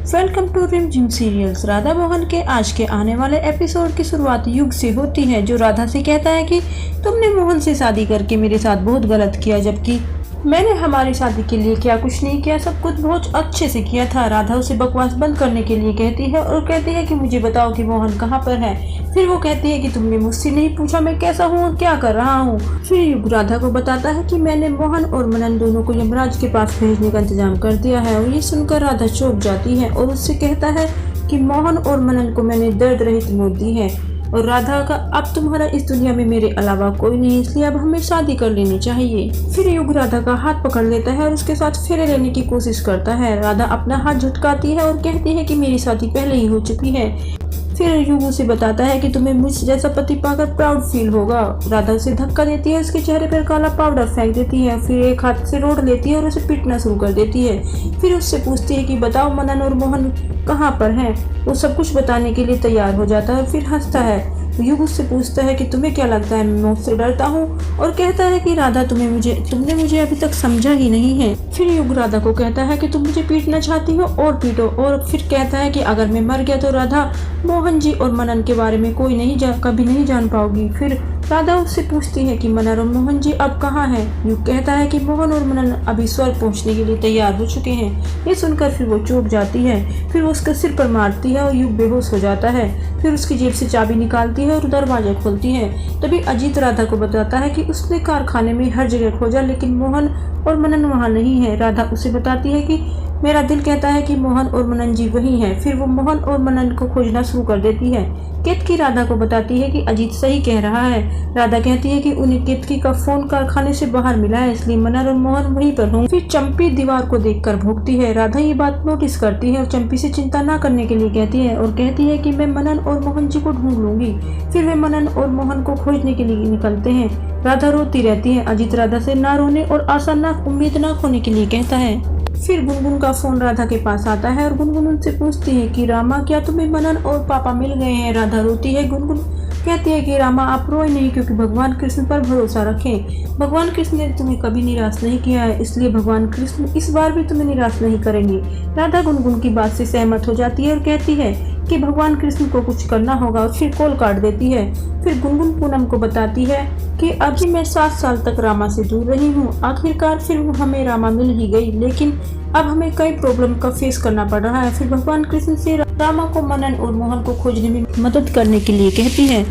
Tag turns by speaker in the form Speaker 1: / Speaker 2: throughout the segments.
Speaker 1: Welcome to Rimjhim serials. Radha Mohan के आज के आने वाले एपिसोड की शुरुआत युग से होती है, जो राधा से कहता है कि तुमने मोहन से शादी करके मेरे साथ बहुत गलत किया, जबकि मैंने हमारी शादी के लिए क्या कुछ नहीं किया, सब कुछ बहुत अच्छे से किया था। राधा उसे बकवास बंद करने के लिए कहती है और कहती है कि मुझे बताओ कि मोहन कहाँ पर है। फिर वो कहती है कि तुमने मुझसे नहीं पूछा मैं कैसा हूँ और क्या कर रहा हूँ। फिर युग राधा को बताता है कि मैंने मोहन और मनन दोनों को यमराज के पास भेजने का इंतजाम कर दिया है। और ये सुनकर राधा चौंक जाती है और उससे कहता है कि मोहन और मनन को मैंने दर्द रहित मौत दी है। और राधा का अब तुम्हारा इस दुनिया में मेरे अलावा कोई नहीं, इसलिए अब हमें शादी कर लेनी चाहिए। फिर युग राधा का हाथ पकड़ लेता है और उसके साथ फेरे लेने की कोशिश करता है। राधा अपना हाथ झटकाती है और कहती है कि मेरी शादी पहले ही हो चुकी है। फिर युग उसे बताता है कि तुम्हें मुझ जैसा पति पाकर प्राउड फील होगा। राधा उसे धक्का देती है, उसके चेहरे पर काला पाउडर फेंक देती है। फिर एक हाथ से रोड लेती है और उसे पीटना शुरू कर देती है। फिर उससे पूछती है कि बताओ मनन और मोहन कहाँ पर हैं। वो सब कुछ बताने के लिए तैयार हो जाता है और फिर हंसता है। युग उससे पूछता है कि तुम्हें क्या लगता है मैं मौत से डरता हूँ, और कहता है कि राधा तुमने मुझे अभी तक समझा ही नहीं है। फिर युग राधा को कहता है कि तुम मुझे पीटना चाहती हो और पीटो। और फिर कहता है कि अगर मैं मर गया तो राधा मोहन जी और मनन के बारे में कभी नहीं जान पाओगी। फिर राधा उससे पूछती है कि मनन और मोहन जी अब कहाँ हैं। युग कहता है कि मोहन और मनन अभी स्वर्ग पहुँचने के लिए तैयार हो चुके हैं। ये सुनकर फिर वो चौंक जाती है। फिर वो उसके सिर पर मारती है और युग बेहोश हो जाता है। फिर उसकी जेब से चाबी निकालती है और दरवाजा खोलती है। तभी अजीत राधा को बताता है कि उसने कारखाने में हर जगह खोजा, लेकिन मोहन और मनन वहाँ नहीं है। राधा उसे बताती है कि मेरा दिल कहता है कि मोहन और मनन जी वही हैं। फिर वो मोहन और मनन को खोजना शुरू कर देती है। केतकी राधा को बताती है कि अजीत सही कह रहा है। राधा कहती है कि उन्हें केतकी का फोन कारखाने से बाहर मिला है, इसलिए मनन और मोहन वहीं पर होंगे। फिर चंपी दीवार को देखकर भौंकती है। राधा ये बात नोटिस करती है और चंपी से चिंता न करने के लिए कहती है और कहती है कि मैं मनन और मोहन जी को ढूंढ लूंगी। फिर वे मनन और मोहन को खोजने के लिए निकलते हैं। राधा रोती रहती है। अजीत राधा से ना रोने और आशा न उम्मीद न खोने के लिए कहता है। फिर गुनगुन का फोन राधा के पास आता है और गुनगुन उनसे पूछती है कि रामा क्या तुम्हें मनन और पापा मिल गए हैं। राधा रोती है। गुनगुन कहती है कि रामा आप रोए नहीं, क्योंकि भगवान कृष्ण पर भरोसा रखें। भगवान कृष्ण ने तुम्हें कभी निराश नहीं किया है, इसलिए भगवान कृष्ण इस बार भी तुम्हें निराश नहीं करेंगे। राधा गुनगुन की बात से सहमत हो जाती है और कहती है कि भगवान कृष्ण को कुछ करना होगा, और फिर कॉल काट देती है। फिर गुनगुन पूनम को बताती है कि अभी मैं 7 साल तक रामा से दूर रही हूँ। आखिरकार फिर हमें रामा मिल ही गई, लेकिन अब हमें कई प्रॉब्लम का फेस करना पड़ रहा है। फिर भगवान कृष्ण से रामा को मनन और मोहन को खोजने में मदद करने के लिए कहती है।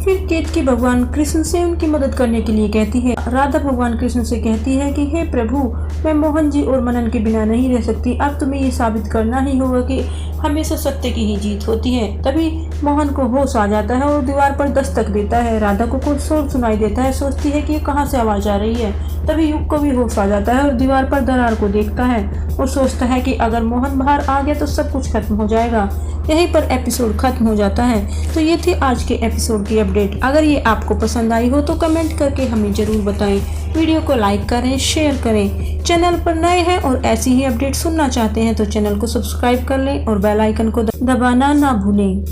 Speaker 1: फिर केतकी भगवान कृष्ण से उनकी मदद करने के लिए कहती है। राधा भगवान कृष्ण से कहती है कि हे प्रभु, मैं मोहन जी और मनन के बिना नहीं रह सकती। अब तुम्हें ये साबित करना ही होगा कि हमेशा सत्य की ही जीत होती है। तभी मोहन को होश आ जाता है और दीवार पर दस्तक देता है। राधा को कुछ शोर सुनाई देता है। सोचती है कि ये कहाँ से आवाज आ रही है। तभी युग को भी होश आ जाता है और दीवार पर दरार को देखता है और सोचता है कि अगर मोहन बाहर आ गया तो सब कुछ खत्म हो जाएगा। यहीं पर एपिसोड खत्म हो जाता है। तो ये थी आज के एपिसोड की अपडेट। अगर ये आपको पसंद आई हो तो कमेंट करके हमें जरूर बताएं। वीडियो को लाइक करें, शेयर करें। चैनल पर नए हैं और ऐसी ही अपडेट सुनना चाहते हैं तो चैनल को सब्सक्राइब कर लें और बेल आइकन को दबाना ना भूलें।